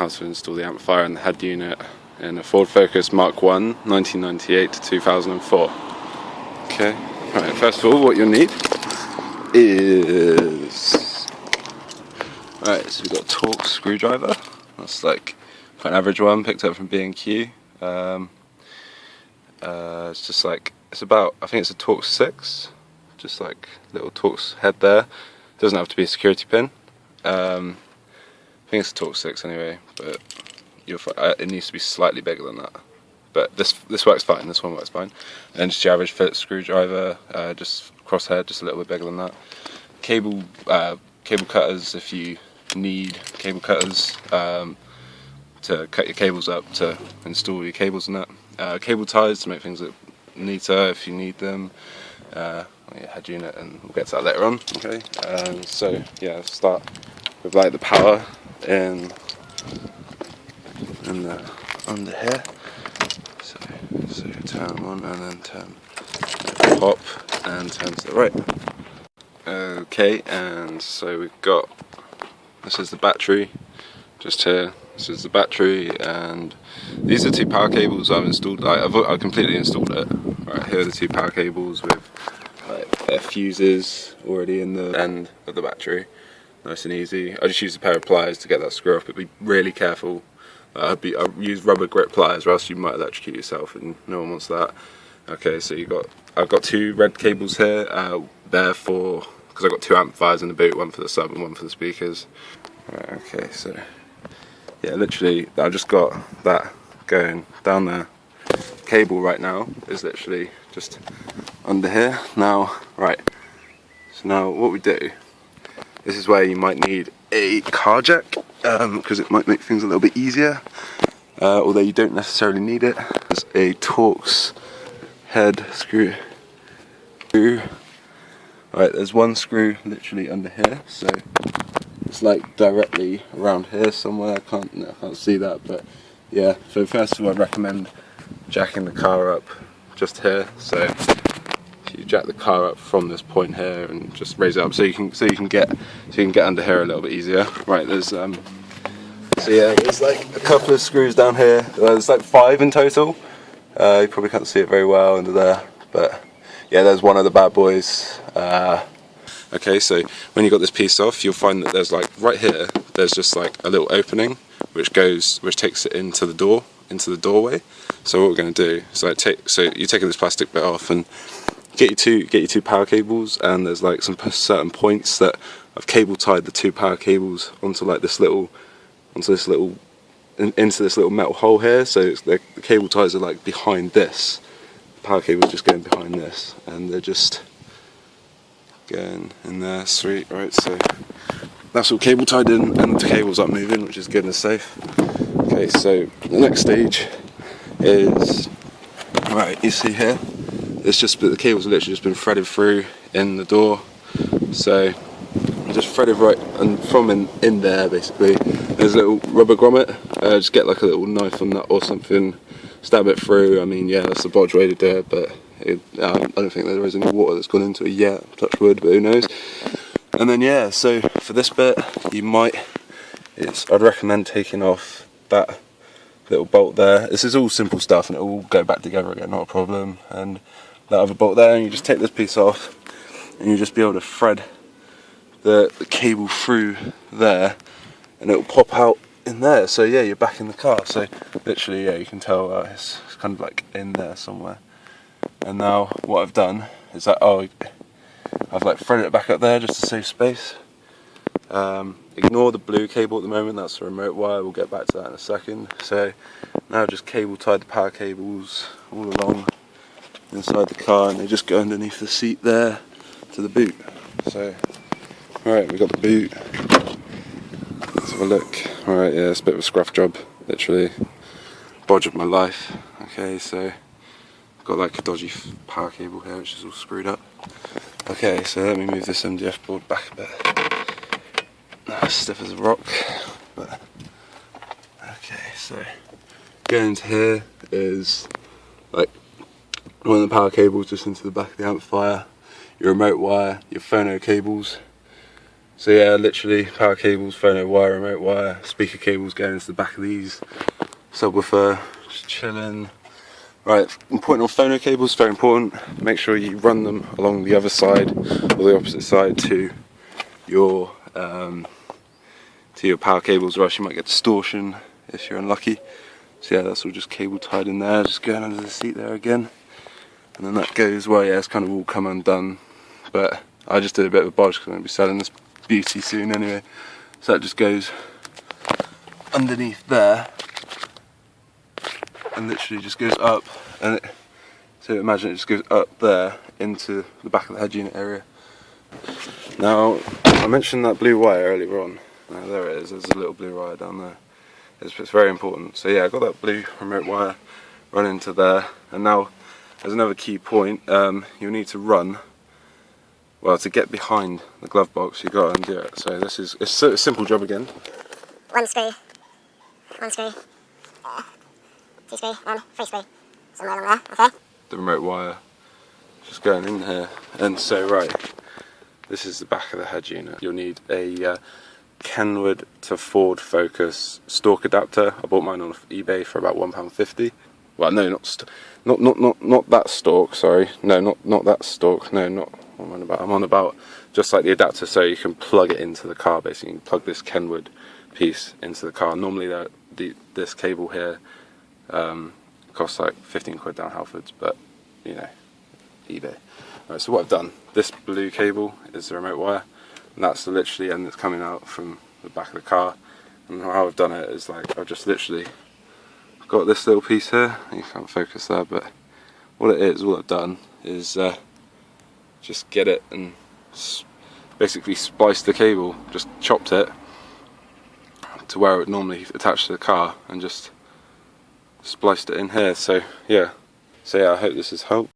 how to install the amplifier and the head unit in a Ford Focus Mark 1 1998 to 2004. Okay, right, first of all what you'll need is, right, so we've got a Torx screwdriver. That's like quite an average one, picked up from BeamNG. It's just like, it's about, I think it's a Torx 6, just like little Torx head there. Doesn't have to be a security pin. I think it's a Torx 6 anyway, but you'll find, it needs to be slightly bigger than that. But this works fine, this one works fine. And just your average Phillips screwdriver, just crosshead, just a little bit bigger than that. Cable cutters, if you need cable cutters to cut your cables up to install your cables and that. Cable ties to make things look neater if you need them. Your head unit, and we'll get to that later on. Okay, so yeah, let's start with like the power in the under here. So turn on and then turn pop and turn to the right. Okay, and so we've got, this is the battery just here. This is the battery, and these are two power cables I've installed. Like, I've completely installed it. Right, here are the two power cables with like their fuses already in the end of the battery. Nice and easy. I just used a pair of pliers to get that screw off, but be really careful. I use rubber grip pliers, or else you might electrocute yourself, and no one wants that. Okay, so I've got two red cables here. They're for, because I've got two amplifiers in the boot, one for the sub and one for the speakers. Right, okay, so yeah, literally, I just got that going down there. Cable right now is literally just under here. Now, right, so now what we do, this is where you might need a car jack, because it might make things a little bit easier, although you don't necessarily need it. There's a Torx head screw. Right, there's one screw literally under here, so it's like directly around here somewhere. I can't see that, but yeah. So first of all, I'd recommend jacking the car up just here. So you jack the car up from this point here and just raise it up so you can get under here a little bit easier. Right, there's so yeah, there's like a couple of screws down here. There's like 5 in total. You probably can't see it very well under there, but yeah, there's one of the bad boys. Okay, so when you got this piece off, you'll find that there's like right here, there's just like a little opening which takes it into the doorway. So what we're going to do is like so you're taking this plastic bit off and get your two power cables, and there's like some certain points that I've cable tied the two power cables onto like into this little metal hole here. So the cable ties are like behind this. The power cable's just going behind this, and they're just going in there. Sweet. Right, so that's all cable tied in, and the cables aren't moving, which is good and safe. Okay, so the next stage is, right, you see here, it's just the cables have literally just been threaded through in the door. So just threaded right, and from in there basically there's a little rubber grommet. Just get like a little knife on that or something, stab it through. I mean, yeah, that's the bodge way to do it, but I don't think there is any water that's gone into it yet, touch wood, but who knows. And then yeah, so for this bit I'd recommend taking off that little bolt there. This is all simple stuff and it will go back together again, not a problem. And that other bolt there, and you just take this piece off and you'll just be able to thread the cable through there, and it will pop out in there. So yeah, you're back in the car. So literally, yeah, you can tell it's kind of like in there somewhere. And now what I've done is that I've like threaded it back up there just to save space. Ignore the blue cable at the moment, that's the remote wire, we'll get back to that in a second. So now just cable tied the power cables all along inside the car, and they just go underneath the seat there to the boot. So alright, we've got the boot. Let's have a look. Alright, yeah, it's a bit of a scruff job, literally. Bodge of my life. Okay, so I've got like a dodgy power cable here which is all screwed up. Okay, so let me move this MDF board back a bit. Stiff as a rock, but okay, so going into here is like one of the power cables just into the back of the amplifier, your remote wire, your phono cables, So yeah, literally power cables, phono wire, remote wire, speaker cables going into the back of these. Subwoofer, just chilling. Right, point on phono cables, very important. Make sure you run them along the other side or the opposite side to your power cables, or else you might get distortion if you're unlucky. So yeah, that's all just cable tied in there, just going under the seat there again. And then that goes, well yeah, it's kind of all come undone, but I just did a bit of a bodge because I'm going to be selling this beauty soon anyway. So that just goes underneath there and literally just goes up, and so imagine it just goes up there into the back of the head unit area. Now I mentioned that blue wire earlier on. Now there it is, there's a little blue wire down there. It's very important. So yeah, I got that blue remote wire running to there, and now there's another key point. You'll need to run, well, to get behind the glove box, you got to undo it. So it's a simple job again. One screw, two screw, and three screw. Somewhere along there, okay? The remote wire just going in here, and so right, this is the back of the head unit. You'll need a Kenwood to Ford Focus stalk adapter. I bought mine on eBay for about £1.50. Well, no, not that stalk. Sorry, no, not that stalk. No, not what am I on about. I'm on about just like the adapter, so you can plug it into the car. Basically, you can plug this Kenwood piece into the car. Normally, this cable here costs like 15 quid down Halfords, but you know, eBay. Right, so what I've done, this blue cable is the remote wire, and that's the literally end that's coming out from the back of the car. And how I've done it is like I've just literally got this little piece here. You can't focus there, but what it is, all I've done is just get it and basically splice the cable, just chopped it to where it would normally attach to the car and just spliced it in here. So yeah, I hope this has helped.